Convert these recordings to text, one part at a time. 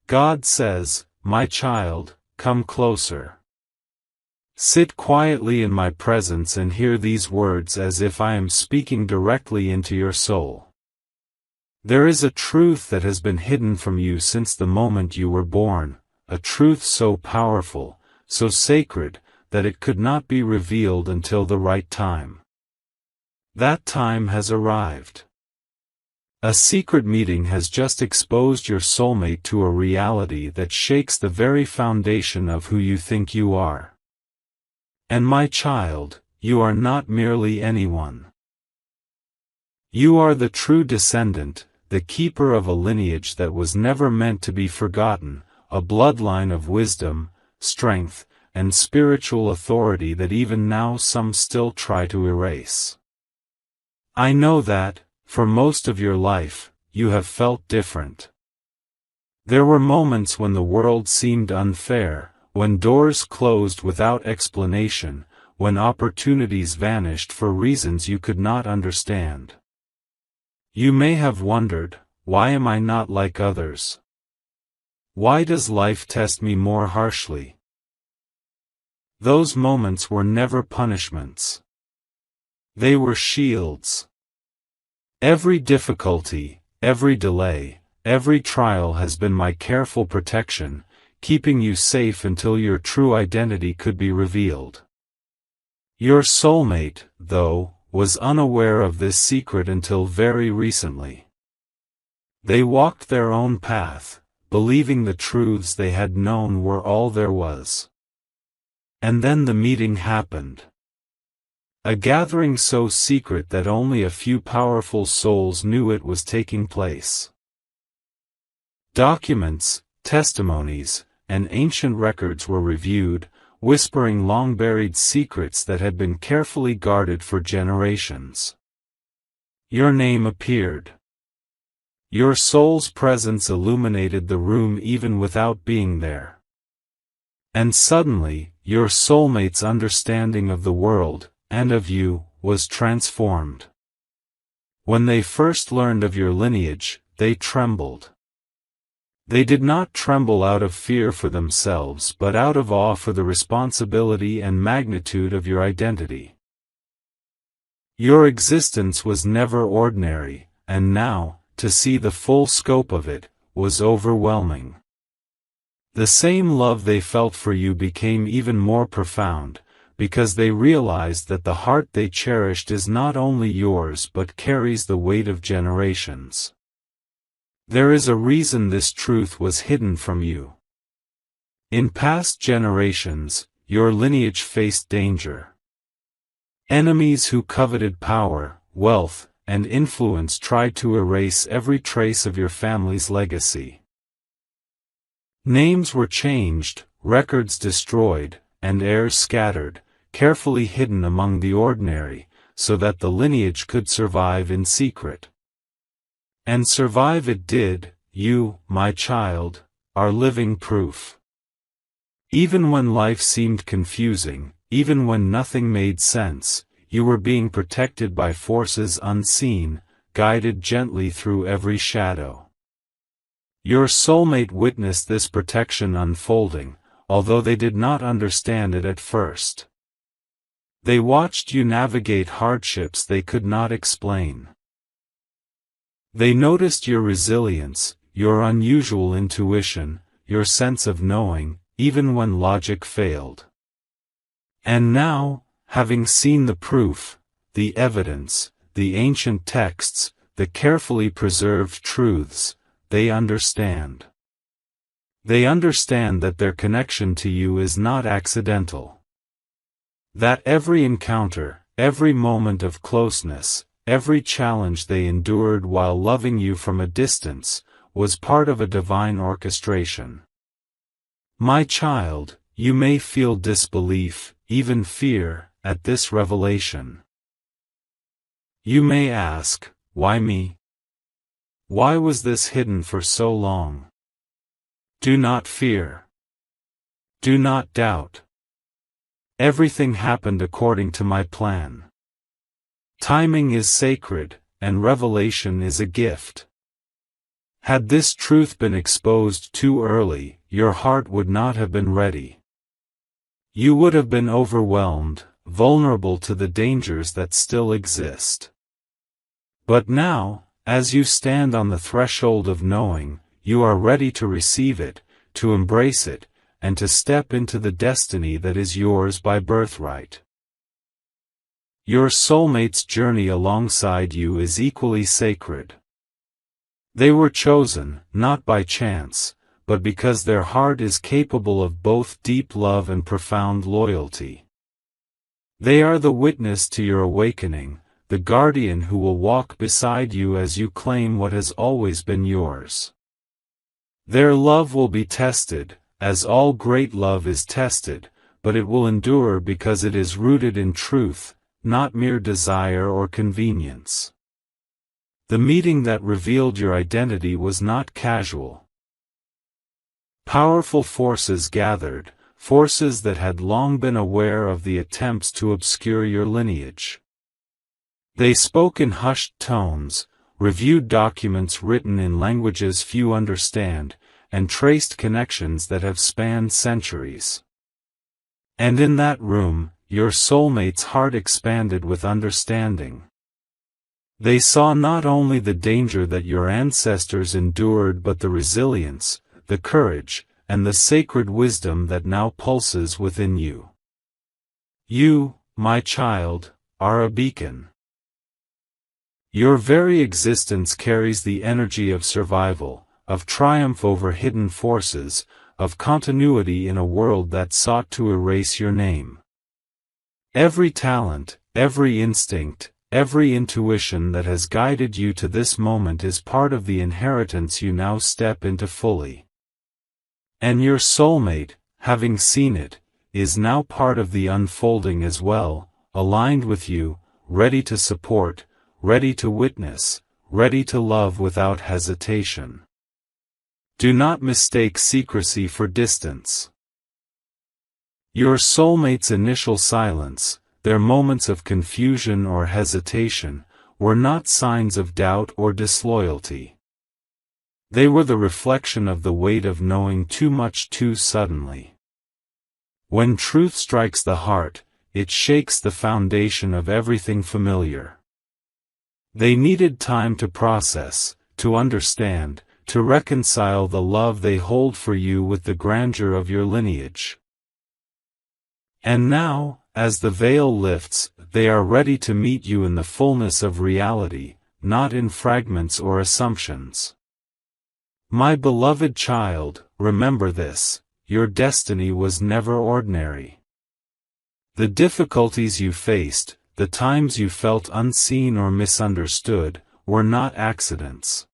God says, "My child, come closer. Sit quietly in my presence and hear these words as if I am speaking directly into your soul. There is a truth that has been hidden from you since the moment you were born, a truth so powerful, so sacred, that it could not be revealed until the right time. That time has arrived. A secret meeting has just exposed your soulmate to a reality that shakes the very foundation of who you think you are. And my child, you are not merely anyone. You are the true descendant, the keeper of a lineage that was never meant to be forgotten, a bloodline of wisdom, strength, and spiritual authority that even now some still try to erase. I know that, for most of your life, you have felt different. There were moments when the world seemed unfair, when doors closed without explanation, when opportunities vanished for reasons you could not understand. You may have wondered, why am I not like others? Why does life test me more harshly? Those moments were never punishments. They were shields. Every difficulty, every delay, every trial has been my careful protection, keeping you safe until your true identity could be revealed. Your soulmate, though, was unaware of this secret until very recently. They walked their own path, believing the truths they had known were all there was. And then the meeting happened. A gathering so secret that only a few powerful souls knew it was taking place. Documents, testimonies, and ancient records were reviewed, whispering long-buried secrets that had been carefully guarded for generations. Your name appeared. Your soul's presence illuminated the room even without being there. And suddenly, your soulmate's understanding of the world, and of you, was transformed. When they first learned of your lineage, they trembled. They did not tremble out of fear for themselves but out of awe for the responsibility and magnitude of your identity. Your existence was never ordinary, and now, to see the full scope of it, was overwhelming. The same love they felt for you became even more profound, because they realized that the heart they cherished is not only yours but carries the weight of generations. There is a reason this truth was hidden from you. In past generations, your lineage faced danger. Enemies who coveted power, wealth, and influence tried to erase every trace of your family's legacy. Names were changed, records destroyed, and heirs scattered, carefully hidden among the ordinary, so that the lineage could survive in secret. And survive it did. You, my child, are living proof. Even when life seemed confusing, even when nothing made sense, you were being protected by forces unseen, guided gently through every shadow. Your soulmate witnessed this protection unfolding, although they did not understand it at first. They watched you navigate hardships they could not explain. They noticed your resilience, your unusual intuition, your sense of knowing, even when logic failed. And now, having seen the proof, the evidence, the ancient texts, the carefully preserved truths, they understand. They understand that their connection to you is not accidental. That every encounter, every moment of closeness, every challenge they endured while loving you from a distance, was part of a divine orchestration. My child, you may feel disbelief, even fear, at this revelation. You may ask, why me? Why was this hidden for so long? Do not fear. Do not doubt. Everything happened according to my plan. Timing is sacred, and revelation is a gift. Had this truth been exposed too early, your heart would not have been ready. You would have been overwhelmed, vulnerable to the dangers that still exist. But now, as you stand on the threshold of knowing, you are ready to receive it, to embrace it, and to step into the destiny that is yours by birthright. Your soulmate's journey alongside you is equally sacred. They were chosen, not by chance, but because their heart is capable of both deep love and profound loyalty. They are the witness to your awakening, the guardian who will walk beside you as you claim what has always been yours. Their love will be tested, as all great love is tested, but it will endure because it is rooted in truth, not mere desire or convenience. The meeting that revealed your identity was not casual. Powerful forces gathered, forces that had long been aware of the attempts to obscure your lineage. They spoke in hushed tones, reviewed documents written in languages few understand, and traced connections that have spanned centuries. And in that room, your soulmate's heart expanded with understanding. They saw not only the danger that your ancestors endured but the resilience, the courage, and the sacred wisdom that now pulses within you. You, my child, are a beacon. Your very existence carries the energy of survival, of triumph over hidden forces, of continuity in a world that sought to erase your name. Every talent, every instinct, every intuition that has guided you to this moment is part of the inheritance you now step into fully. And your soulmate, having seen it, is now part of the unfolding as well, aligned with you, ready to support, ready to witness, ready to love without hesitation. Do not mistake secrecy for distance. Your soulmate's initial silence, their moments of confusion or hesitation, were not signs of doubt or disloyalty. They were the reflection of the weight of knowing too much too suddenly. When truth strikes the heart, it shakes the foundation of everything familiar. They needed time to process, to understand, to reconcile the love they hold for you with the grandeur of your lineage. And now, as the veil lifts, they are ready to meet you in the fullness of reality, not in fragments or assumptions. My beloved child, remember this, your destiny was never ordinary. The difficulties you faced, the times you felt unseen or misunderstood, were not accidents.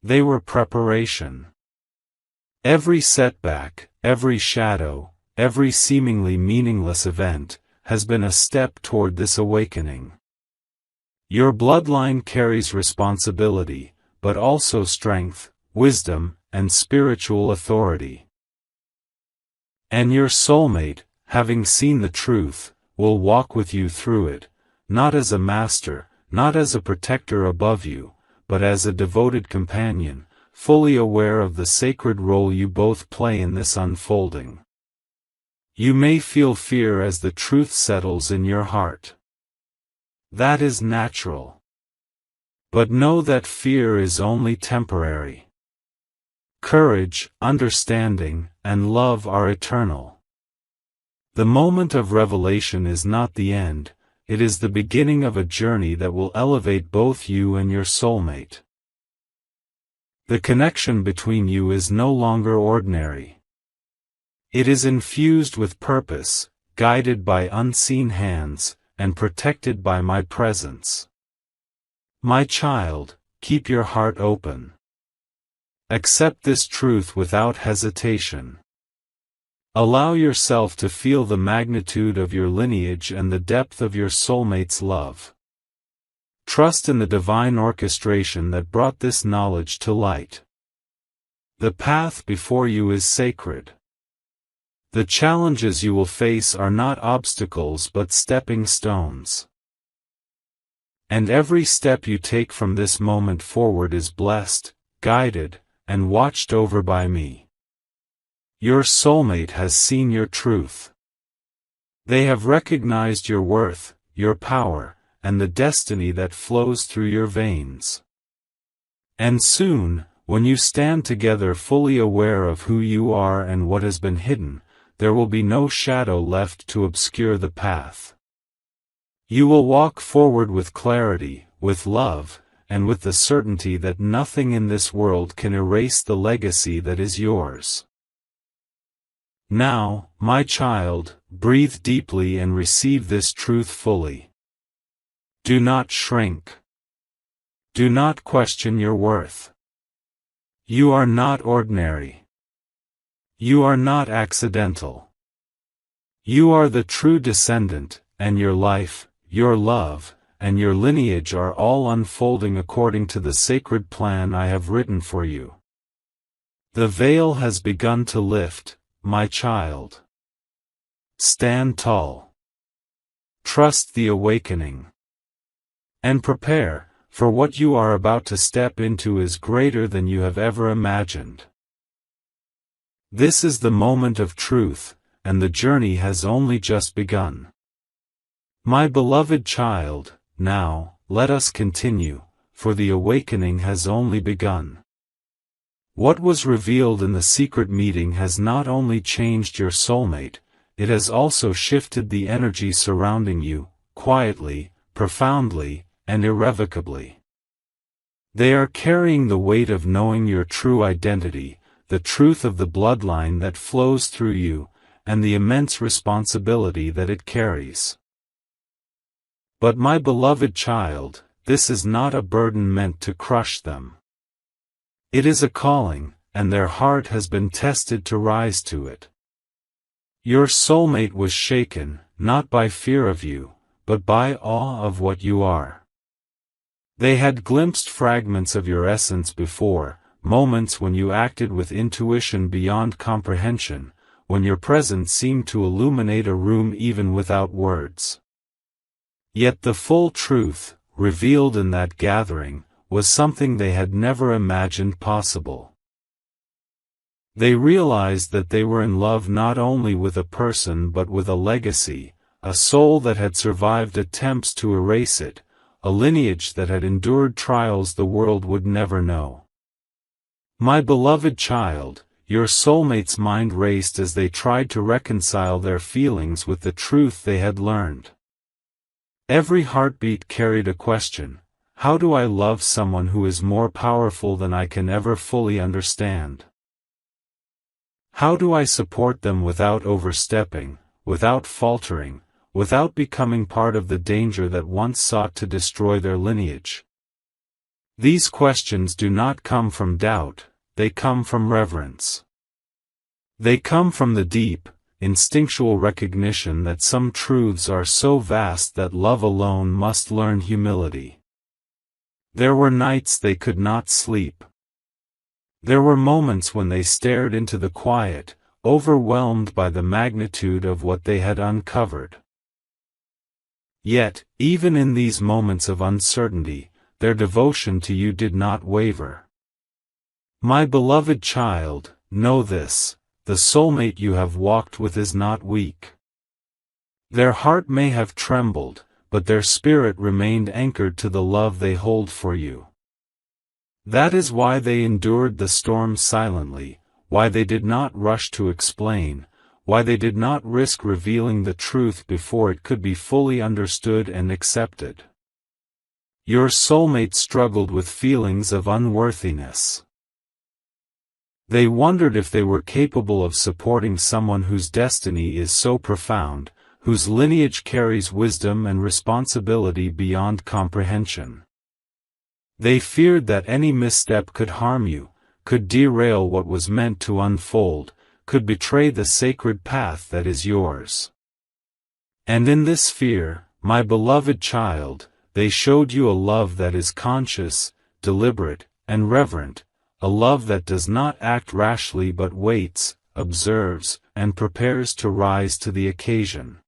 They were preparation. Every setback, every shadow, every seemingly meaningless event, has been a step toward this awakening. Your bloodline carries responsibility, but also strength, wisdom, and spiritual authority. And your soulmate, having seen the truth, will walk with you through it, not as a master, not as a protector above you, but as a devoted companion, fully aware of the sacred role you both play in this unfolding. You may feel fear as the truth settles in your heart. That is natural. But know that fear is only temporary. Courage, understanding, and love are eternal. The moment of revelation is not the end, it is the beginning of a journey that will elevate both you and your soulmate. The connection between you is no longer ordinary. It is infused with purpose, guided by unseen hands, and protected by my presence. My child, keep your heart open. Accept this truth without hesitation. Allow yourself to feel the magnitude of your lineage and the depth of your soulmate's love. Trust in the divine orchestration that brought this knowledge to light. The path before you is sacred. The challenges you will face are not obstacles but stepping stones. And every step you take from this moment forward is blessed, guided, and watched over by me. Your soulmate has seen your truth. They have recognized your worth, your power, and the destiny that flows through your veins. And soon, when you stand together fully aware of who you are and what has been hidden, there will be no shadow left to obscure the path. You will walk forward with clarity, with love, and with the certainty that nothing in this world can erase the legacy that is yours. Now, my child, breathe deeply and receive this truth fully. Do not shrink. Do not question your worth. You are not ordinary. You are not accidental. You are the true descendant, and your life, your love, and your lineage are all unfolding according to the sacred plan I have written for you. The veil has begun to lift, my child. Stand tall. Trust the awakening. And prepare, for what you are about to step into is greater than you have ever imagined. This is the moment of truth, and the journey has only just begun. My beloved child, now, let us continue, for the awakening has only begun. What was revealed in the secret meeting has not only changed your soulmate, it has also shifted the energy surrounding you, quietly, profoundly, and irrevocably. They are carrying the weight of knowing your true identity, the truth of the bloodline that flows through you, and the immense responsibility that it carries. But my beloved child, this is not a burden meant to crush them. It is a calling, and their heart has been tested to rise to it. Your soulmate was shaken, not by fear of you, but by awe of what you are. They had glimpsed fragments of your essence before, moments when you acted with intuition beyond comprehension, when your presence seemed to illuminate a room even without words. Yet the full truth, revealed in that gathering, was something they had never imagined possible. They realized that they were in love not only with a person but with a legacy, a soul that had survived attempts to erase it, a lineage that had endured trials the world would never know. My beloved child, your soulmate's mind raced as they tried to reconcile their feelings with the truth they had learned. Every heartbeat carried a question: how do I love someone who is more powerful than I can ever fully understand? How do I support them without overstepping, without faltering, without becoming part of the danger that once sought to destroy their lineage? These questions do not come from doubt, they come from reverence. They come from the deep, instinctual recognition that some truths are so vast that love alone must learn humility. There were nights they could not sleep. There were moments when they stared into the quiet, overwhelmed by the magnitude of what they had uncovered. Yet, even in these moments of uncertainty, their devotion to you did not waver. My beloved child, know this: the soulmate you have walked with is not weak. Their heart may have trembled, but their spirit remained anchored to the love they hold for you. That is why they endured the storm silently, why they did not rush to explain, why they did not risk revealing the truth before it could be fully understood and accepted. Your soulmate struggled with feelings of unworthiness. They wondered if they were capable of supporting someone whose destiny is so profound, whose lineage carries wisdom and responsibility beyond comprehension. They feared that any misstep could harm you, could derail what was meant to unfold, could betray the sacred path that is yours. And in this fear, my beloved child, they showed you a love that is conscious, deliberate, and reverent, a love that does not act rashly but waits, observes, and prepares to rise to the occasion.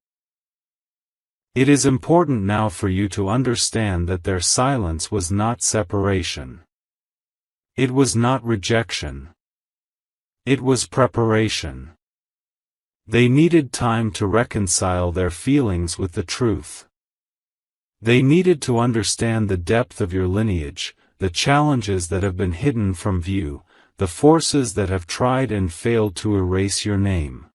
It is important now for you to understand that their silence was not separation. It was not rejection. It was preparation. They needed time to reconcile their feelings with the truth. They needed to understand the depth of your lineage, the challenges that have been hidden from view, the forces that have tried and failed to erase your name.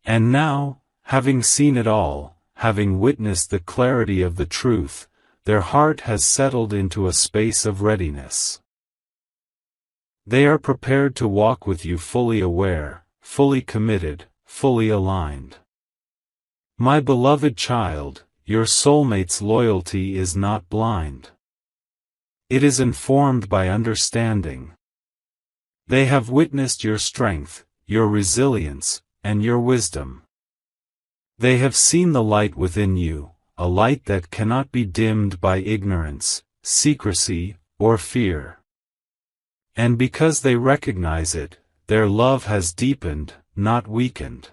And now, having seen it all, having witnessed the clarity of the truth, their heart has settled into a space of readiness. They are prepared to walk with you fully aware, fully committed, fully aligned. My beloved child, your soulmate's loyalty is not blind. It is informed by understanding. They have witnessed your strength, your resilience, and your wisdom. They have seen the light within you, a light that cannot be dimmed by ignorance, secrecy, or fear. And because they recognize it, their love has deepened, not weakened.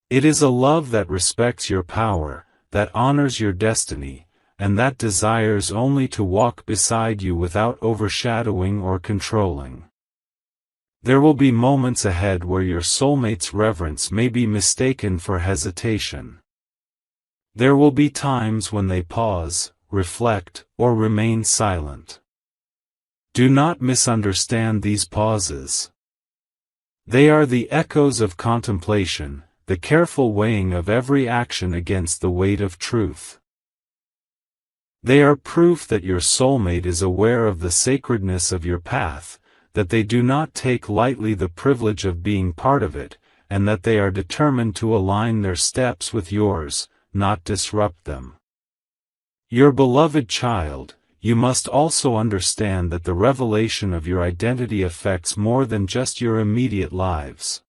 It is a love that respects your power, that honors your destiny, and that desires only to walk beside you without overshadowing or controlling. There will be moments ahead where your soulmate's reverence may be mistaken for hesitation. There will be times when they pause, reflect, or remain silent. Do not misunderstand these pauses. They are the echoes of contemplation, the careful weighing of every action against the weight of truth. They are proof that your soulmate is aware of the sacredness of your path, that they do not take lightly the privilege of being part of it, and that they are determined to align their steps with yours, not disrupt them. Your beloved child, you must also understand that the revelation of your identity affects more than just your immediate lives.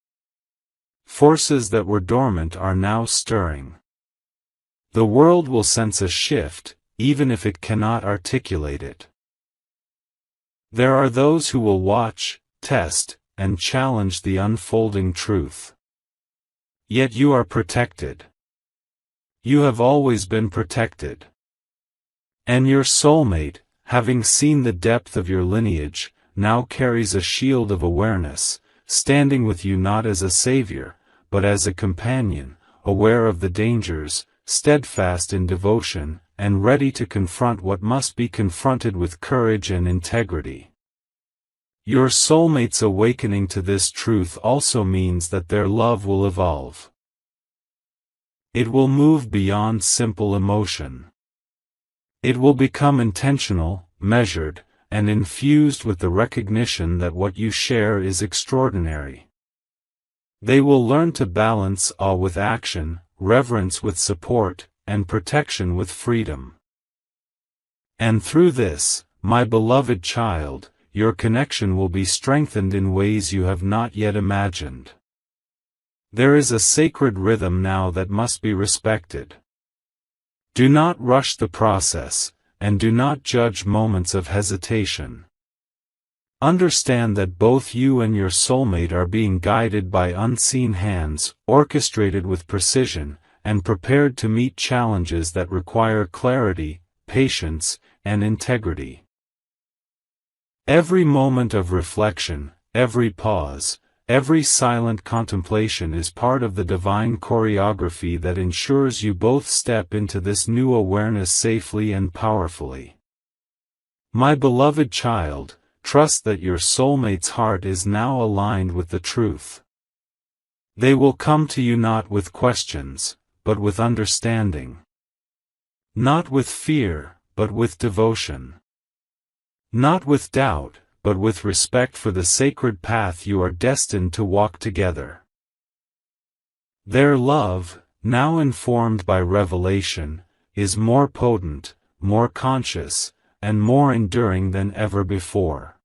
Forces that were dormant are now stirring. The world will sense a shift, even if it cannot articulate it. There are those who will watch, test, and challenge the unfolding truth. Yet you are protected. You have always been protected. And your soulmate, having seen the depth of your lineage, now carries a shield of awareness, standing with you not as a savior, but as a companion, aware of the dangers, steadfast in devotion, and ready to confront what must be confronted with courage and integrity. Your soulmate's awakening to this truth also means that their love will evolve. It will move beyond simple emotion. It will become intentional, measured, and infused with the recognition that what you share is extraordinary. They will learn to balance awe with action, reverence with support, and protection with freedom. And through this, my beloved child, your connection will be strengthened in ways you have not yet imagined. There is a sacred rhythm now that must be respected. Do not rush the process, and do not judge moments of hesitation. Understand that both you and your soulmate are being guided by unseen hands, orchestrated with precision, and prepared to meet challenges that require clarity, patience, and integrity. Every moment of reflection, every pause, every silent contemplation is part of the divine choreography that ensures you both step into this new awareness safely and powerfully. My beloved child, trust that your soulmate's heart is now aligned with the truth. They will come to you not with questions, but with understanding. Not with fear, but with devotion. Not with doubt, but with respect for the sacred path you are destined to walk together. Their love, now informed by revelation, is more potent, more conscious, and more enduring than ever before.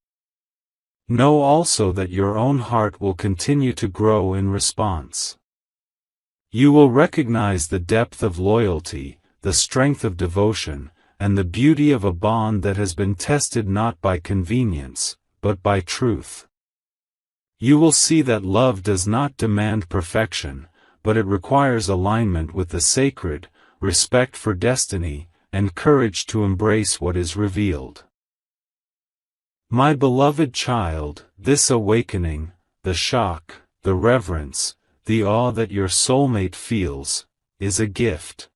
Know also that your own heart will continue to grow in response. You will recognize the depth of loyalty, the strength of devotion, and the beauty of a bond that has been tested not by convenience, but by truth. You will see that love does not demand perfection, but it requires alignment with the sacred, respect for destiny, and courage to embrace what is revealed. My beloved child, this awakening, the shock, the reverence, the awe that your soulmate feels, is a gift.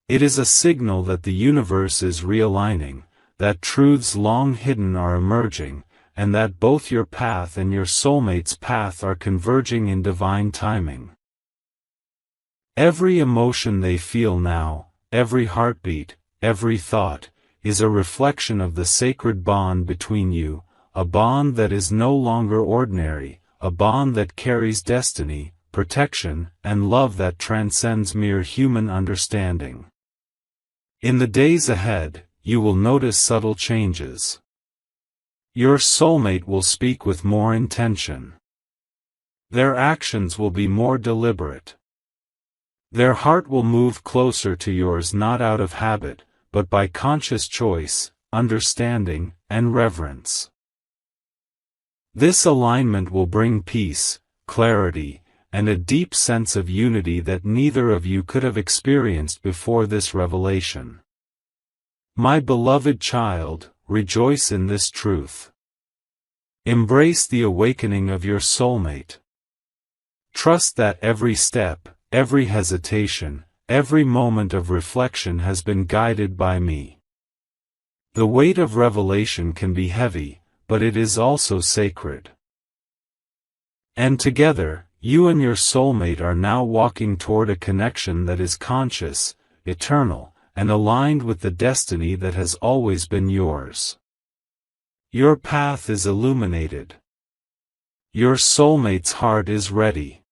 It is a signal that the universe is realigning, that truths long hidden are emerging, and that both your path and your soulmate's path are converging in divine timing. Every emotion they feel now, every heartbeat, every thought, is a reflection of the sacred bond between you, a bond that is no longer ordinary, a bond that carries destiny, protection, and love that transcends mere human understanding. In the days ahead, you will notice subtle changes. Your soulmate will speak with more intention. Their actions will be more deliberate. Their heart will move closer to yours not out of habit, but by conscious choice, understanding, and reverence. This alignment will bring peace, clarity, and a deep sense of unity that neither of you could have experienced before this revelation. My beloved child, rejoice in this truth. Embrace the awakening of your soulmate. Trust that every step, every hesitation, every moment of reflection has been guided by me. The weight of revelation can be heavy, but it is also sacred. And together, you and your soulmate are now walking toward a connection that is conscious, eternal, and aligned with the destiny that has always been yours. Your path is illuminated. Your soulmate's heart is ready.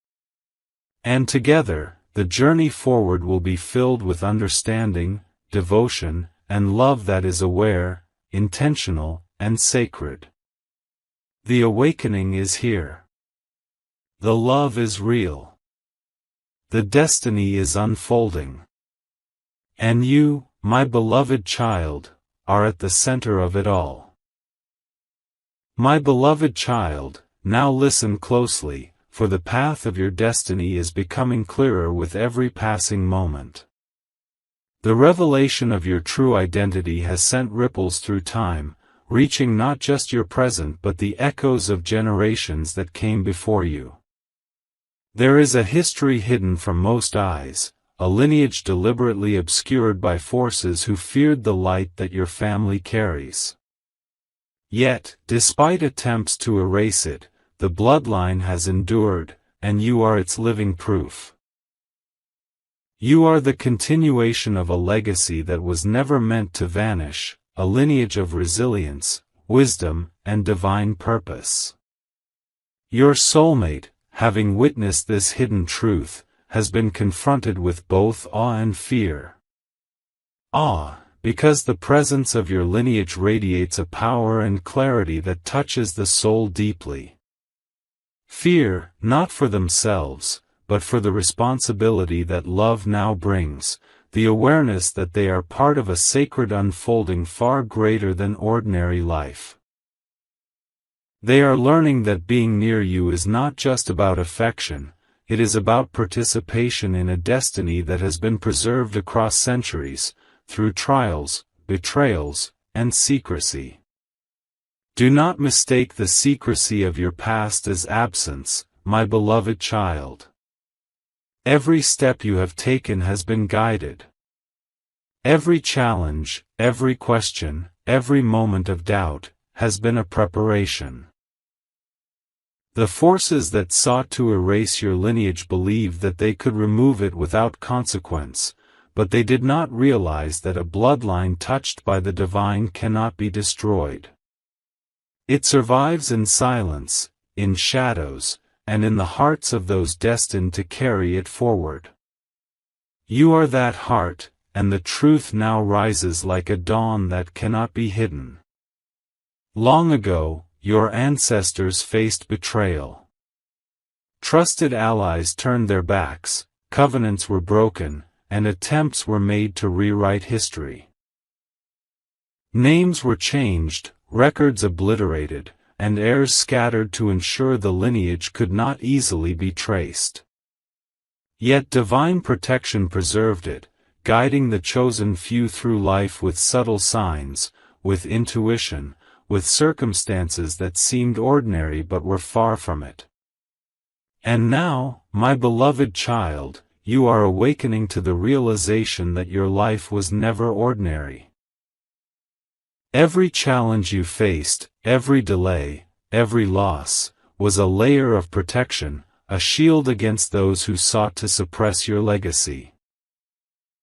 And together, the journey forward will be filled with understanding, devotion, and love that is aware, intentional, and sacred. The awakening is here. The love is real. The destiny is unfolding. And you, my beloved child, are at the center of it all. My beloved child, now listen closely, for the path of your destiny is becoming clearer with every passing moment. The revelation of your true identity has sent ripples through time, reaching not just your present but the echoes of generations that came before you. There is a history hidden from most eyes, a lineage deliberately obscured by forces who feared the light that your family carries. Yet, despite attempts to erase it, the bloodline has endured, and you are its living proof. You are the continuation of a legacy that was never meant to vanish, a lineage of resilience, wisdom, and divine purpose. Your soulmate, having witnessed this hidden truth, has been confronted with both awe and fear. Awe, because the presence of your lineage radiates a power and clarity that touches the soul deeply. Fear, not for themselves, but for the responsibility that love now brings, the awareness that they are part of a sacred unfolding far greater than ordinary life. They are learning that being near you is not just about affection, it is about participation in a destiny that has been preserved across centuries, through trials, betrayals, and secrecy. Do not mistake the secrecy of your past as absence, my beloved child. Every step you have taken has been guided. Every challenge, every question, every moment of doubt, has been a preparation. The forces that sought to erase your lineage believed that they could remove it without consequence, but they did not realize that a bloodline touched by the divine cannot be destroyed. It survives in silence, in shadows, and in the hearts of those destined to carry it forward. You are that heart, and the truth now rises like a dawn that cannot be hidden. Long ago, your ancestors faced betrayal. Trusted allies turned their backs, covenants were broken, and attempts were made to rewrite history. Names were changed, records obliterated, and heirs scattered to ensure the lineage could not easily be traced. Yet divine protection preserved it, guiding the chosen few through life with subtle signs, with intuition, with circumstances that seemed ordinary but were far from it. And now, my beloved child, you are awakening to the realization that your life was never ordinary. Every challenge you faced, every delay, every loss, was a layer of protection, a shield against those who sought to suppress your legacy.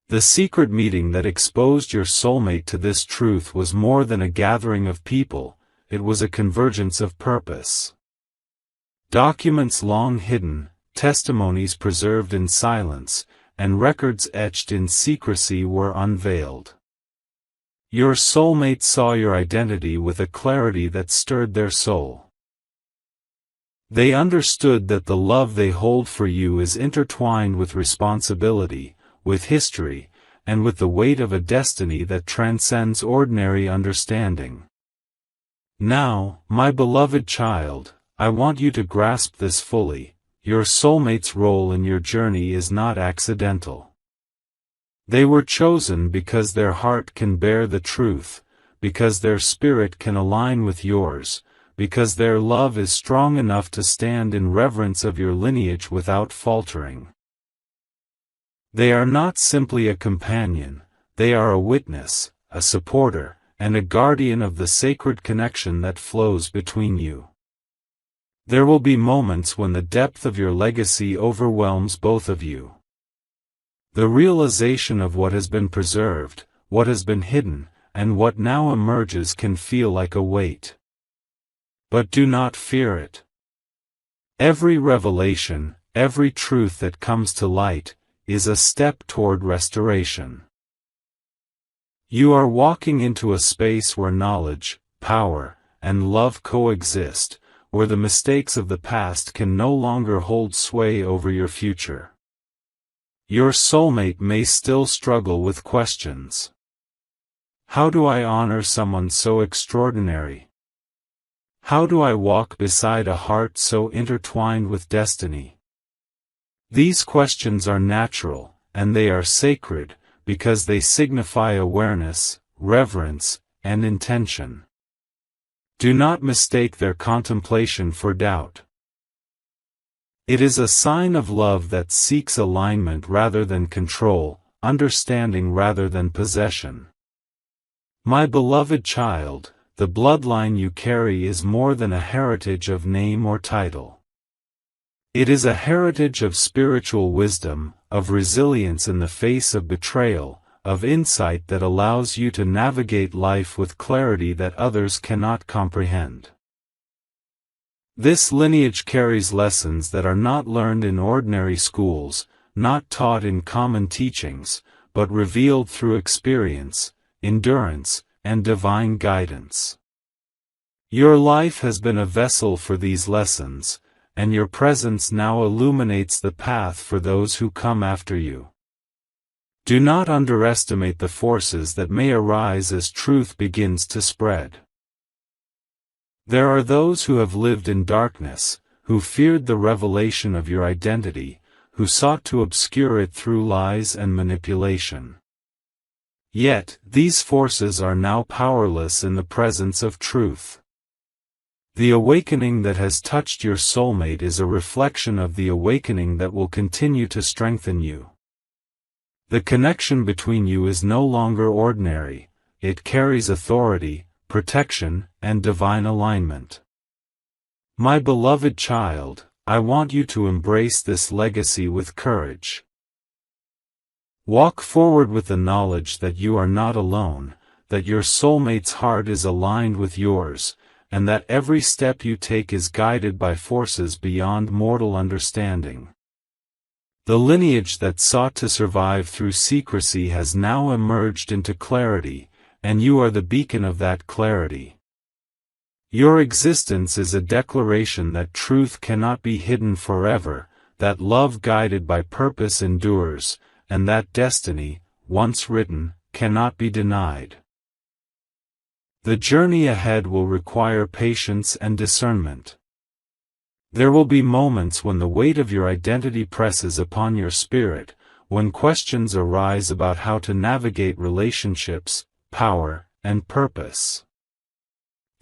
The secret meeting that exposed your soulmate to this truth was more than a gathering of people, it was a convergence of purpose. Documents long hidden, testimonies preserved in silence, and records etched in secrecy were unveiled. Your soulmate saw your identity with a clarity that stirred their soul. They understood that the love they hold for you is intertwined with responsibility, with history, and with the weight of a destiny that transcends ordinary understanding. Now, my beloved child, I want you to grasp this fully. Your soulmate's role in your journey is not accidental. They were chosen because their heart can bear the truth, because their spirit can align with yours, because their love is strong enough to stand in reverence of your lineage without faltering. They are not simply a companion, they are a witness, a supporter, and a guardian of the sacred connection that flows between you. There will be moments when the depth of your legacy overwhelms both of you. The realization of what has been preserved, what has been hidden, and what now emerges can feel like a weight. But do not fear it. Every revelation, every truth that comes to light, is a step toward restoration. You are walking into a space where knowledge, power, and love coexist, where the mistakes of the past can no longer hold sway over your future. Your soulmate may still struggle with questions. How do I honor someone so extraordinary? How do I walk beside a heart so intertwined with destiny? These questions are natural, and they are sacred, because they signify awareness, reverence, and intention. Do not mistake their contemplation for doubt. It is a sign of love that seeks alignment rather than control, understanding rather than possession. My beloved child, the bloodline you carry is more than a heritage of name or title. It is a heritage of spiritual wisdom, of resilience in the face of betrayal, of insight that allows you to navigate life with clarity that others cannot comprehend. This lineage carries lessons that are not learned in ordinary schools, not taught in common teachings, but revealed through experience, endurance, and divine guidance. Your life has been a vessel for these lessons, and your presence now illuminates the path for those who come after you. Do not underestimate the forces that may arise as truth begins to spread. There are those who have lived in darkness, who feared the revelation of your identity, who sought to obscure it through lies and manipulation. Yet, these forces are now powerless in the presence of truth. The awakening that has touched your soulmate is a reflection of the awakening that will continue to strengthen you. The connection between you is no longer ordinary, it carries authority, protection, and divine alignment. My beloved child, I want you to embrace this legacy with courage. Walk forward with the knowledge that you are not alone, that your soulmate's heart is aligned with yours, and that every step you take is guided by forces beyond mortal understanding. The lineage that sought to survive through secrecy has now emerged into clarity, and you are the beacon of that clarity. Your existence is a declaration that truth cannot be hidden forever, that love guided by purpose endures, and that destiny, once written, cannot be denied. The journey ahead will require patience and discernment. There will be moments when the weight of your identity presses upon your spirit, when questions arise about how to navigate relationships, power, and purpose.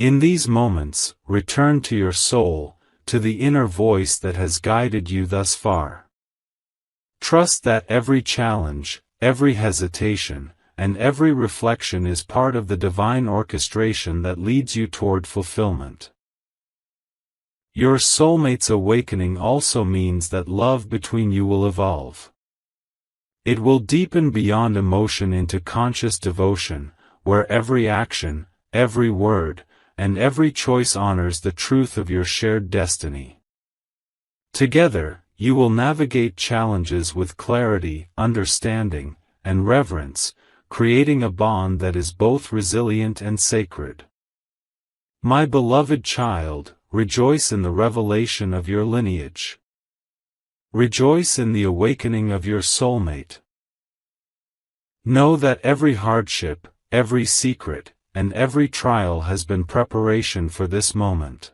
In these moments, return to your soul, to the inner voice that has guided you thus far. Trust that every challenge, every hesitation, and every reflection is part of the divine orchestration that leads you toward fulfillment. Your soulmate's awakening also means that love between you will evolve. It will deepen beyond emotion into conscious devotion, where every action, every word, and every choice honors the truth of your shared destiny. Together, you will navigate challenges with clarity, understanding, and reverence, creating a bond that is both resilient and sacred. My beloved child, rejoice in the revelation of your lineage. Rejoice in the awakening of your soulmate. Know that every hardship, every secret, and every trial has been preparation for this moment.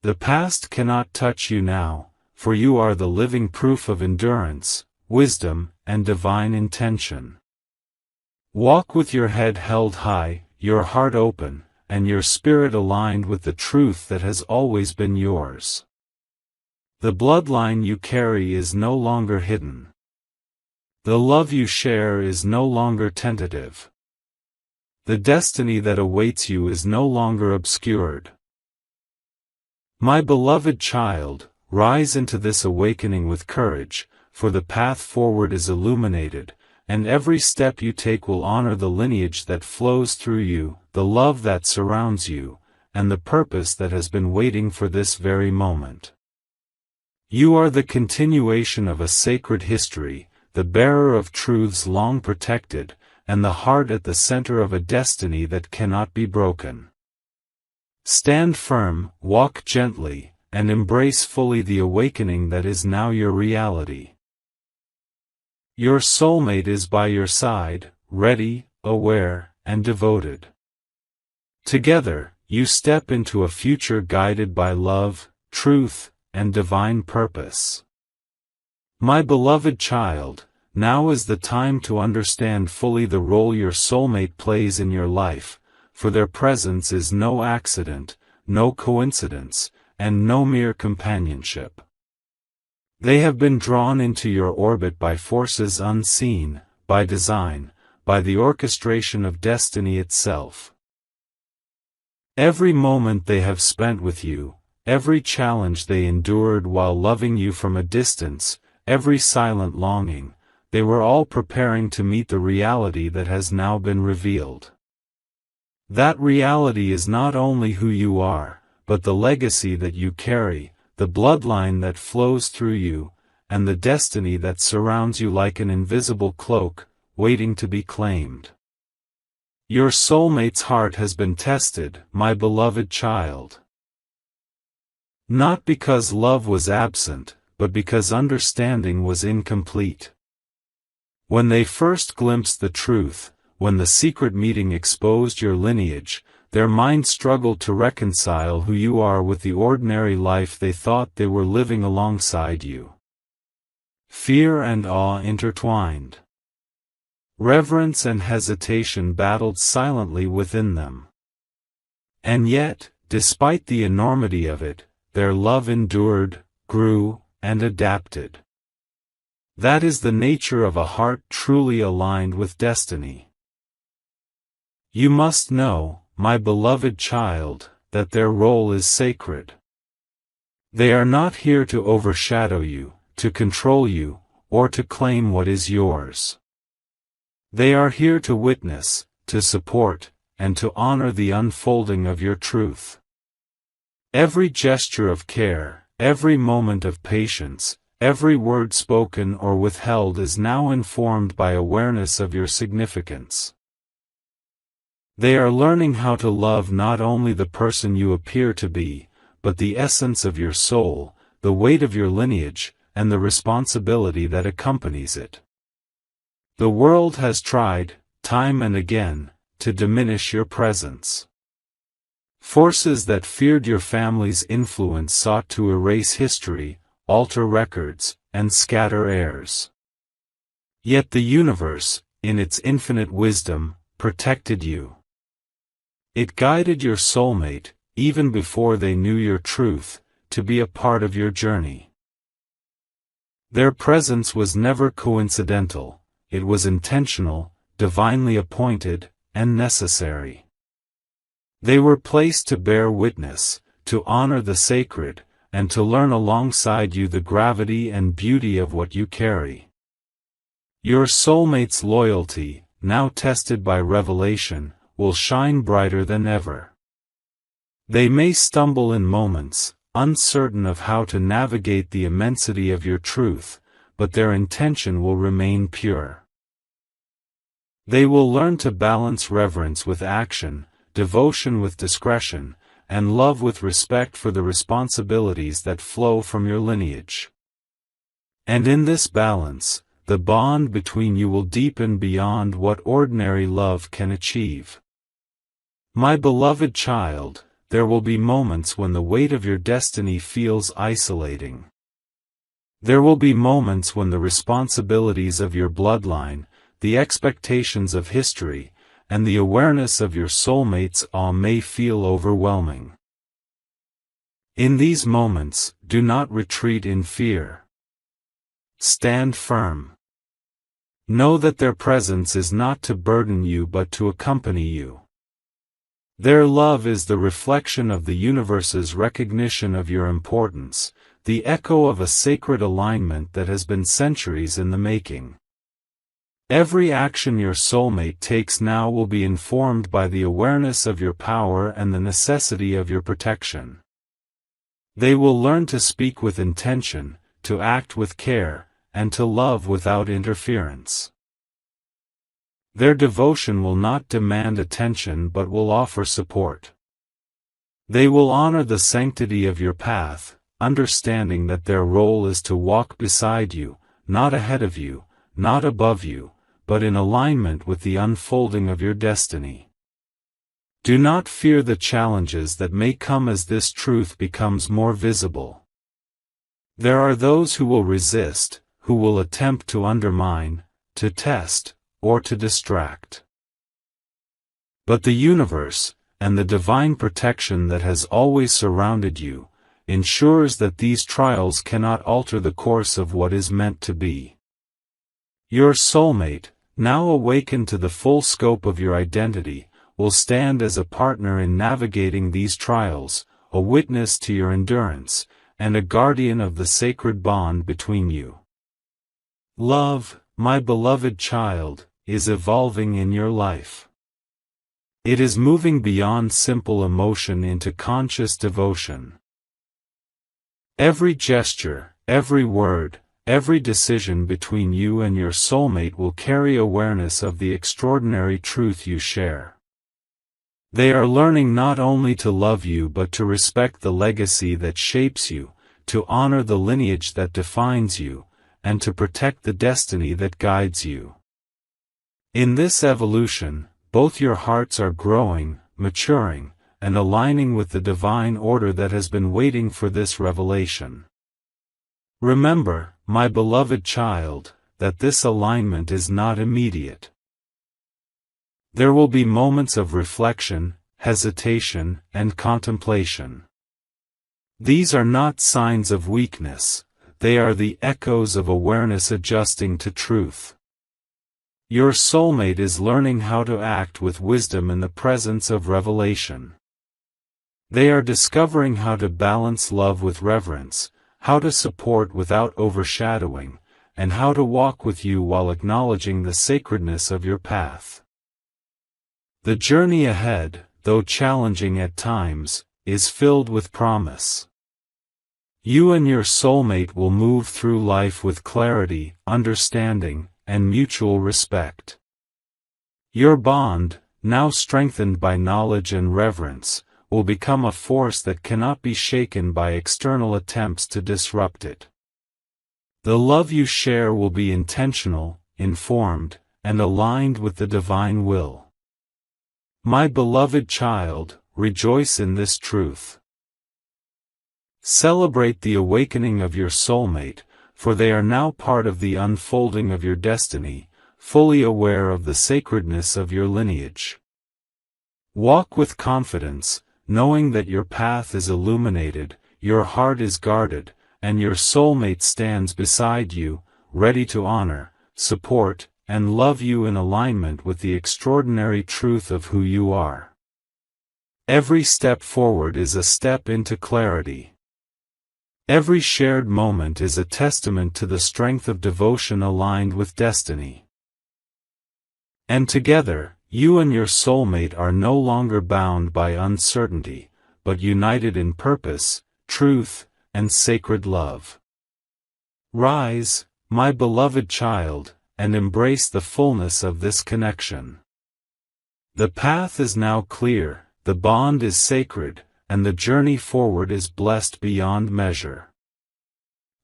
The past cannot touch you now, for you are the living proof of endurance, wisdom, and divine intention. Walk with your head held high, your heart open, and your spirit aligned with the truth that has always been yours. The bloodline you carry is no longer hidden. The love you share is no longer tentative. The destiny that awaits you is no longer obscured. My beloved child, rise into this awakening with courage, for the path forward is illuminated, and every step you take will honor the lineage that flows through you, the love that surrounds you, and the purpose that has been waiting for this very moment. You are the continuation of a sacred history, the bearer of truths long protected, and the heart at the center of a destiny that cannot be broken. Stand firm, walk gently, and embrace fully the awakening that is now your reality. Your soulmate is by your side, ready, aware, and devoted. Together, you step into a future guided by love, truth, and divine purpose. My beloved child, now is the time to understand fully the role your soulmate plays in your life, for their presence is no accident, no coincidence, and no mere companionship. They have been drawn into your orbit by forces unseen, by design, by the orchestration of destiny itself. Every moment they have spent with you, every challenge they endured while loving you from a distance, every silent longing, they were all preparing to meet the reality that has now been revealed. That reality is not only who you are, but the legacy that you carry, the bloodline that flows through you, and the destiny that surrounds you like an invisible cloak, waiting to be claimed. Your soulmate's heart has been tested, my beloved child. Not because love was absent, but because understanding was incomplete. When they first glimpsed the truth, when the secret meeting exposed your lineage, their minds struggled to reconcile who you are with the ordinary life they thought they were living alongside you. Fear and awe intertwined. Reverence and hesitation battled silently within them. And yet, despite the enormity of it, their love endured, grew, and adapted. That is the nature of a heart truly aligned with destiny. You must know, my beloved child, that their role is sacred. They are not here to overshadow you, to control you, or to claim what is yours. They are here to witness, to support, and to honor the unfolding of your truth. Every gesture of care, every moment of patience, every word spoken or withheld is now informed by awareness of your significance. They are learning how to love not only the person you appear to be, but the essence of your soul, the weight of your lineage, and the responsibility that accompanies it. The world has tried, time and again, to diminish your presence. Forces that feared your family's influence sought to erase history, alter records, and scatter heirs. Yet the universe, in its infinite wisdom, protected you. It guided your soulmate, even before they knew your truth, to be a part of your journey. Their presence was never coincidental, it was intentional, divinely appointed, and necessary. They were placed to bear witness, to honor the sacred, and to learn alongside you the gravity and beauty of what you carry. Your soulmate's loyalty, now tested by revelation, will shine brighter than ever. They may stumble in moments, uncertain of how to navigate the immensity of your truth, but their intention will remain pure. They will learn to balance reverence with action, devotion with discretion, and love with respect for the responsibilities that flow from your lineage. And in this balance, the bond between you will deepen beyond what ordinary love can achieve. My beloved child, there will be moments when the weight of your destiny feels isolating. There will be moments when the responsibilities of your bloodline, the expectations of history, and the awareness of your soulmate's awe may feel overwhelming. In these moments, do not retreat in fear. Stand firm. Know that their presence is not to burden you but to accompany you. Their love is the reflection of the universe's recognition of your importance, the echo of a sacred alignment that has been centuries in the making. Every action your soulmate takes now will be informed by the awareness of your power and the necessity of your protection. They will learn to speak with intention, to act with care, and to love without interference. Their devotion will not demand attention but will offer support. They will honor the sanctity of your path, understanding that their role is to walk beside you, not ahead of you, not above you, but in alignment with the unfolding of your destiny. Do not fear the challenges that may come as this truth becomes more visible. There are those who will resist, who will attempt to undermine, to test, or to distract. But the universe, and the divine protection that has always surrounded you, ensures that these trials cannot alter the course of what is meant to be. Your soulmate, now awakened to the full scope of your identity, will stand as a partner in navigating these trials, a witness to your endurance, and a guardian of the sacred bond between you. Love, my beloved child, is evolving in your life. It is moving beyond simple emotion into conscious devotion. Every gesture, every word, every decision between you and your soulmate will carry awareness of the extraordinary truth you share. They are learning not only to love you but to respect the legacy that shapes you, to honor the lineage that defines you, and to protect the destiny that guides you. In this evolution, both your hearts are growing, maturing, and aligning with the divine order that has been waiting for this revelation. Remember, my beloved child, that this alignment is not immediate. There will be moments of reflection, hesitation, and contemplation. These are not signs of weakness, they are the echoes of awareness adjusting to truth. Your soulmate is learning how to act with wisdom in the presence of revelation. They are discovering how to balance love with reverence, how to support without overshadowing, and how to walk with you while acknowledging the sacredness of your path. The journey ahead, though challenging at times, is filled with promise. You and your soulmate will move through life with clarity, understanding, and mutual respect. Your bond, now strengthened by knowledge and reverence, will become a force that cannot be shaken by external attempts to disrupt it. The love you share will be intentional, informed, and aligned with the divine will. My beloved child, rejoice in this truth. Celebrate the awakening of your soulmate, for they are now part of the unfolding of your destiny, fully aware of the sacredness of your lineage. Walk with confidence, knowing that your path is illuminated, your heart is guarded, and your soulmate stands beside you, ready to honor, support, and love you in alignment with the extraordinary truth of who you are. Every step forward is a step into clarity. Every shared moment is a testament to the strength of devotion aligned with destiny. And together, you and your soulmate are no longer bound by uncertainty, but united in purpose, truth, and sacred love. Rise, my beloved child, and embrace the fullness of this connection. The path is now clear, the bond is sacred, and the journey forward is blessed beyond measure.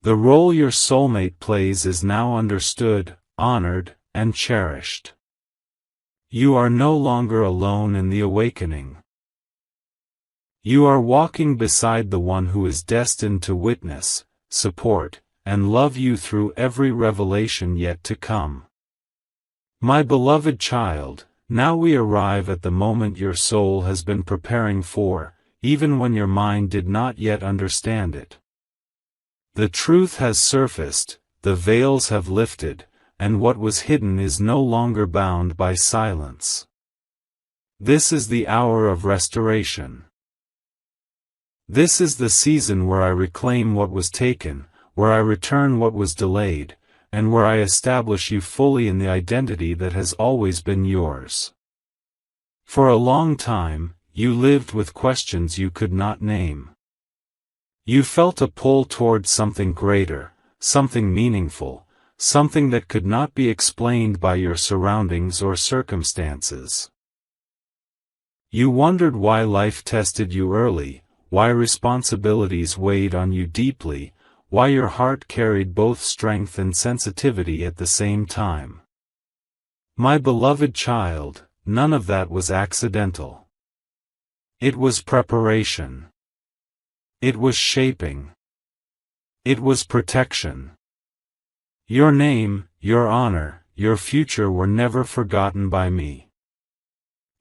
The role your soulmate plays is now understood, honored, and cherished. You are no longer alone in the awakening. You are walking beside the one who is destined to witness, support, and love you through every revelation yet to come. My beloved child, now we arrive at the moment your soul has been preparing for, even when your mind did not yet understand it. The truth has surfaced, the veils have lifted, and what was hidden is no longer bound by silence. This is the hour of restoration. This is the season where I reclaim what was taken, where I return what was delayed, and where I establish you fully in the identity that has always been yours. For a long time, you lived with questions you could not name. You felt a pull toward something greater, something meaningful, something that could not be explained by your surroundings or circumstances. You wondered why life tested you early, why responsibilities weighed on you deeply, why your heart carried both strength and sensitivity at the same time. My beloved child, none of that was accidental. It was preparation. It was shaping. It was protection. Your name, your honor, your future were never forgotten by me.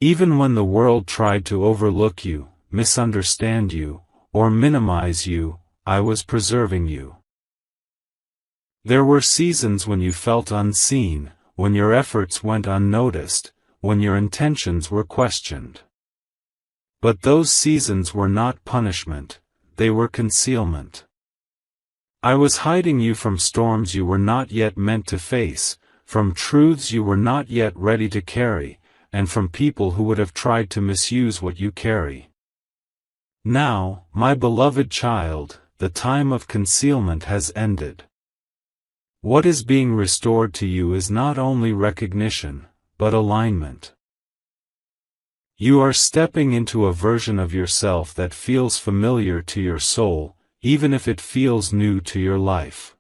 Even when the world tried to overlook you, misunderstand you, or minimize you, I was preserving you. There were seasons when you felt unseen, when your efforts went unnoticed, when your intentions were questioned. But those seasons were not punishment, they were concealment. I was hiding you from storms you were not yet meant to face, from truths you were not yet ready to carry, and from people who would have tried to misuse what you carry. Now, my beloved child, the time of concealment has ended. What is being restored to you is not only recognition, but alignment. You are stepping into a version of yourself that feels familiar to your soul, even if it feels new to your life.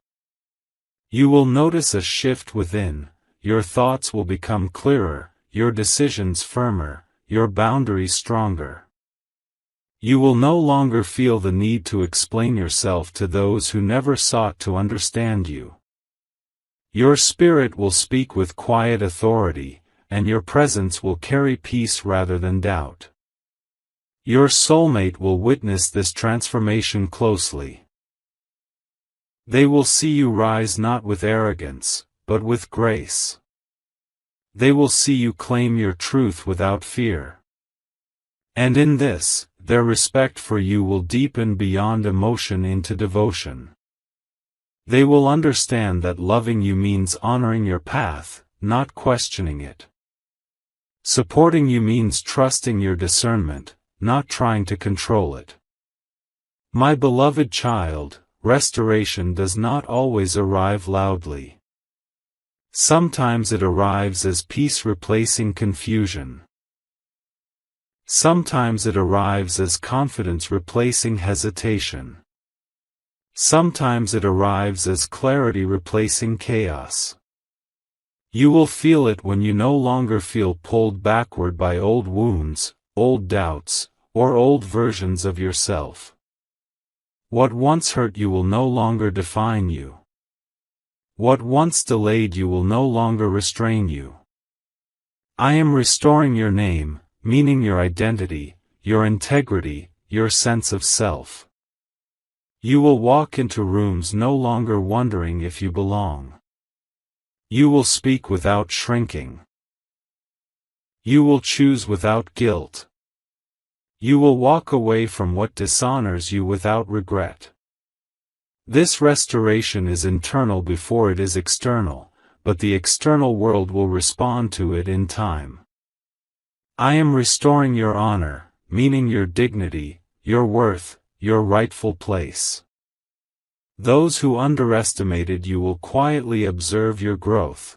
You will notice a shift within, your thoughts will become clearer, your decisions firmer, your boundaries stronger. You will no longer feel the need to explain yourself to those who never sought to understand you. Your spirit will speak with quiet authority, and your presence will carry peace rather than doubt. Your soulmate will witness this transformation closely. They will see you rise not with arrogance, but with grace. They will see you claim your truth without fear. And in this, their respect for you will deepen beyond emotion into devotion. They will understand that loving you means honoring your path, not questioning it. Supporting you means trusting your discernment, not trying to control it. My beloved child, restoration does not always arrive loudly. Sometimes it arrives as peace replacing confusion. Sometimes it arrives as confidence replacing hesitation. Sometimes it arrives as clarity replacing chaos. You will feel it when you no longer feel pulled backward by old wounds, old doubts, or old versions of yourself. What once hurt you will no longer define you. What once delayed you will no longer restrain you. I am restoring your name, meaning your identity, your integrity, your sense of self. You will walk into rooms no longer wondering if you belong. You will speak without shrinking. You will choose without guilt. You will walk away from what dishonors you without regret. This restoration is internal before it is external, but the external world will respond to it in time. I am restoring your honor, meaning your dignity, your worth, your rightful place. Those who underestimated you will quietly observe your growth.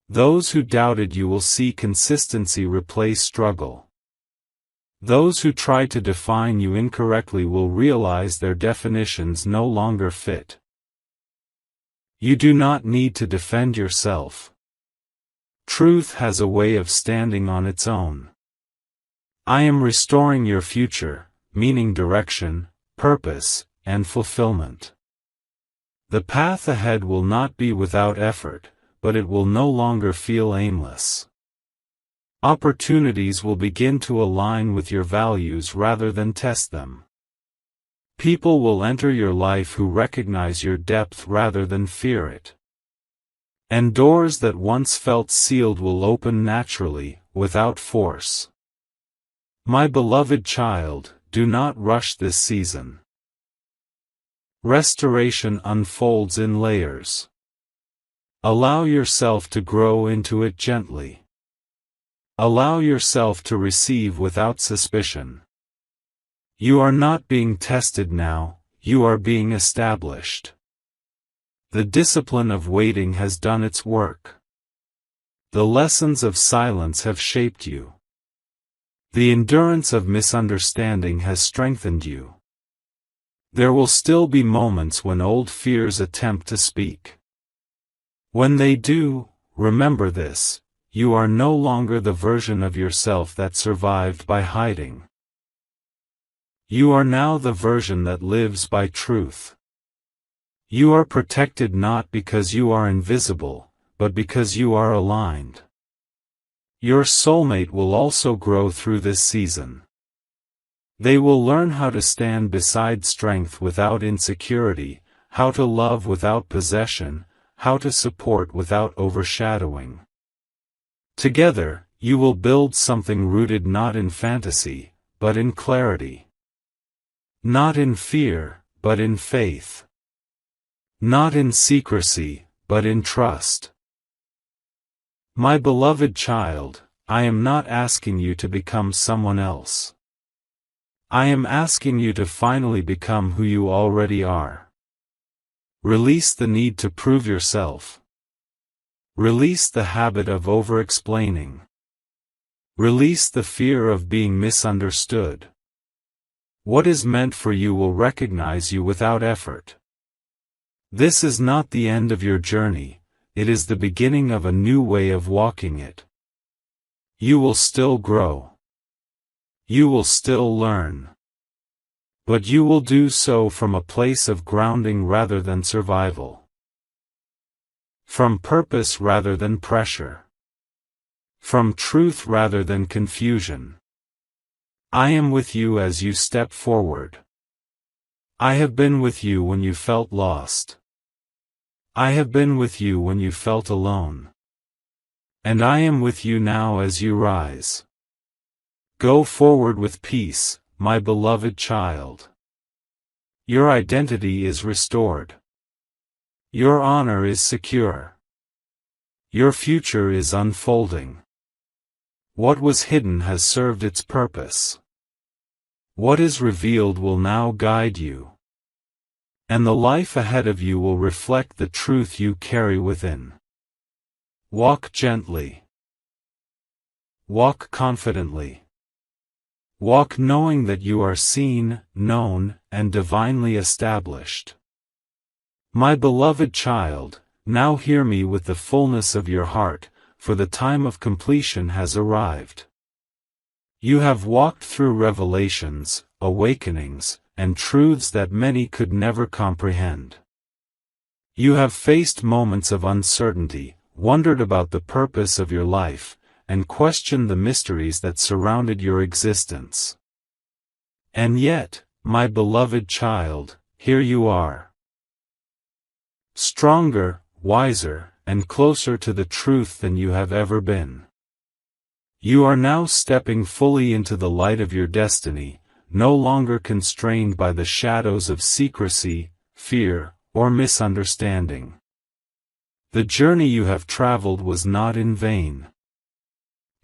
Those who doubted you will see consistency replace struggle. Those who tried to define you incorrectly will realize their definitions no longer fit. You do not need to defend yourself. Truth has a way of standing on its own. I am restoring your future, meaning direction, purpose, and fulfillment. The path ahead will not be without effort, but it will no longer feel aimless. Opportunities will begin to align with your values rather than test them. People will enter your life who recognize your depth rather than fear it. And doors that once felt sealed will open naturally, without force. My beloved child, do not rush this season. Restoration unfolds in layers. Allow yourself to grow into it gently. Allow yourself to receive without suspicion. You are not being tested now, you are being established. The discipline of waiting has done its work. The lessons of silence have shaped you. The endurance of misunderstanding has strengthened you. There will still be moments when old fears attempt to speak. When they do, remember this: you are no longer the version of yourself that survived by hiding. You are now the version that lives by truth. You are protected not because you are invisible, but because you are aligned. Your soulmate will also grow through this season. They will learn how to stand beside strength without insecurity, how to love without possession, how to support without overshadowing. Together, you will build something rooted not in fantasy, but in clarity. Not in fear, but in faith. Not in secrecy, but in trust. My beloved child, I am not asking you to become someone else. I am asking you to finally become who you already are. Release the need to prove yourself. Release the habit of over-explaining. Release the fear of being misunderstood. What is meant for you will recognize you without effort. This is not the end of your journey, it is the beginning of a new way of walking it. You will still grow. You will still learn. But you will do so from a place of grounding rather than survival. From purpose rather than pressure. From truth rather than confusion. I am with you as you step forward. I have been with you when you felt lost. I have been with you when you felt alone. And I am with you now as you rise. Go forward with peace, my beloved child. Your identity is restored. Your honor is secure. Your future is unfolding. What was hidden has served its purpose. What is revealed will now guide you. And the life ahead of you will reflect the truth you carry within. Walk gently. Walk confidently. Walk knowing that you are seen, known, and divinely established. My beloved child, now hear me with the fullness of your heart, for the time of completion has arrived. You have walked through revelations, awakenings, and truths that many could never comprehend. You have faced moments of uncertainty, wondered about the purpose of your life, and questioned the mysteries that surrounded your existence. And yet, my beloved child, here you are. Stronger, wiser, and closer to the truth than you have ever been. You are now stepping fully into the light of your destiny, no longer constrained by the shadows of secrecy, fear, or misunderstanding. The journey you have traveled was not in vain.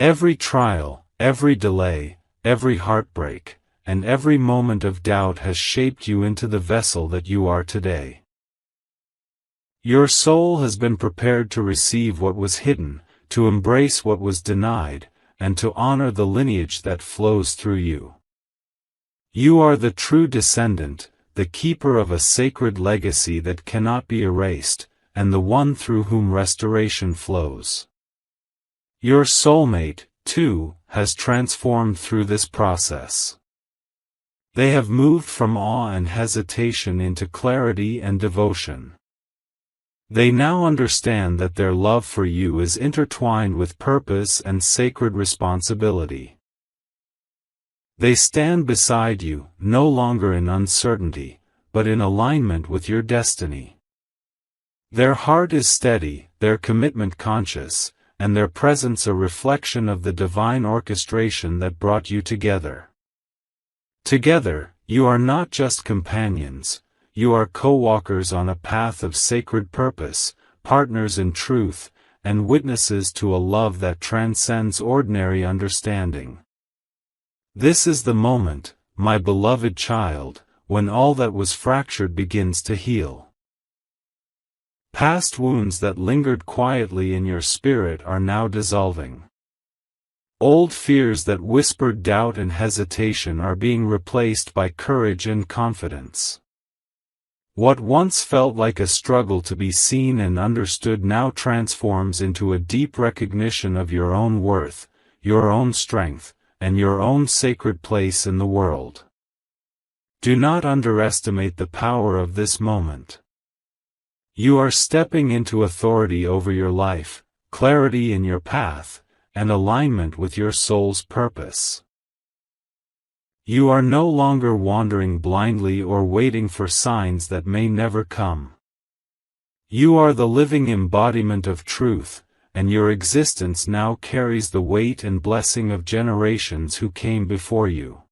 Every trial, every delay, every heartbreak, and every moment of doubt has shaped you into the vessel that you are today. Your soul has been prepared to receive what was hidden, to embrace what was denied, and to honor the lineage that flows through you. You are the true descendant, the keeper of a sacred legacy that cannot be erased, and the one through whom restoration flows. Your soulmate, too, has transformed through this process. They have moved from awe and hesitation into clarity and devotion. They now understand that their love for you is intertwined with purpose and sacred responsibility. They stand beside you, no longer in uncertainty, but in alignment with your destiny. Their heart is steady, their commitment conscious, and their presence a reflection of the divine orchestration that brought you together. Together, you are not just companions, you are co-walkers on a path of sacred purpose, partners in truth, and witnesses to a love that transcends ordinary understanding. This is the moment, my beloved child, when all that was fractured begins to heal. Past wounds that lingered quietly in your spirit are now dissolving. Old fears that whispered doubt and hesitation are being replaced by courage and confidence. What once felt like a struggle to be seen and understood now transforms into a deep recognition of your own worth, your own strength, and your own sacred place in the world. Do not underestimate the power of this moment. You are stepping into authority over your life, clarity in your path, and alignment with your soul's purpose. You are no longer wandering blindly or waiting for signs that may never come. You are the living embodiment of truth, and your existence now carries the weight and blessing of generations who came before you.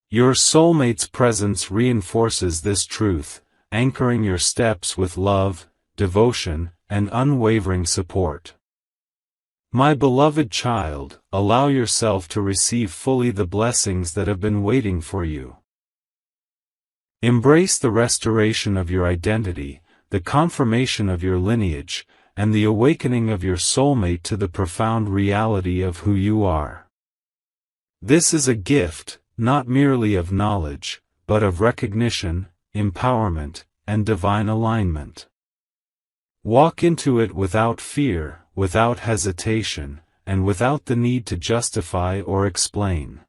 Your soulmate's presence reinforces this truth, anchoring your steps with love, devotion, and unwavering support. My beloved child, allow yourself to receive fully the blessings that have been waiting for you. Embrace the restoration of your identity, the confirmation of your lineage, and the awakening of your soulmate to the profound reality of who you are. This is a gift, not merely of knowledge, but of recognition, empowerment, and divine alignment. Walk into it without fear, without hesitation, and without the need to justify or explain.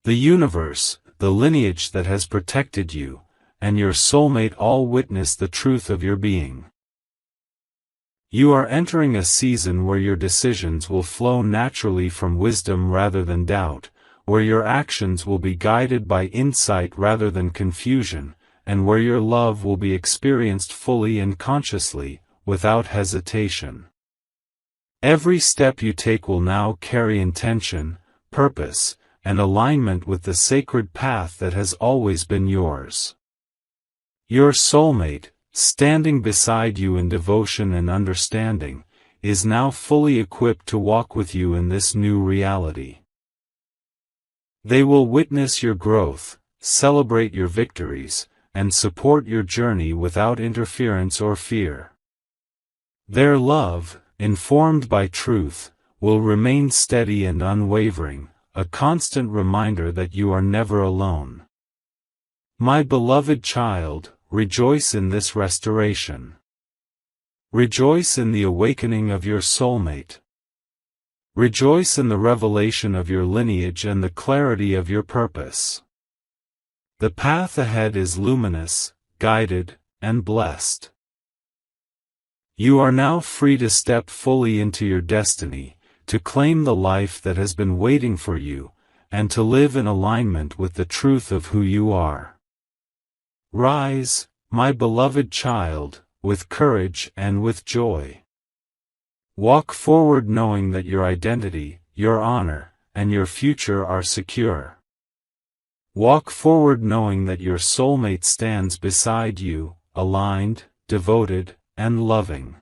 The universe, the lineage that has protected you, and your soulmate all witness the truth of your being. You are entering a season where your decisions will flow naturally from wisdom rather than doubt, where your actions will be guided by insight rather than confusion, and where your love will be experienced fully and consciously, without hesitation. Every step you take will now carry intention, purpose, and alignment with the sacred path that has always been yours. Your soulmate, standing beside you in devotion and understanding, is now fully equipped to walk with you in this new reality. They will witness your growth, celebrate your victories, and support your journey without interference or fear. Their love, informed by truth, will remain steady and unwavering, a constant reminder that you are never alone. My beloved child, rejoice in this restoration. Rejoice in the awakening of your soulmate. Rejoice in the revelation of your lineage and the clarity of your purpose. The path ahead is luminous, guided, and blessed. You are now free to step fully into your destiny, to claim the life that has been waiting for you, and to live in alignment with the truth of who you are. Rise, my beloved child, with courage and with joy. Walk forward knowing that your identity, your honor, and your future are secure. Walk forward knowing that your soulmate stands beside you, aligned, devoted, and loving.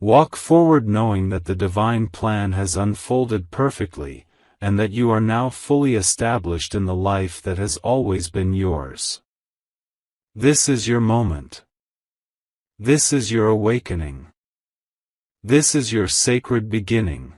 Walk forward knowing that the divine plan has unfolded perfectly, and that you are now fully established in the life that has always been yours. This is your moment. This is your awakening. This is your sacred beginning.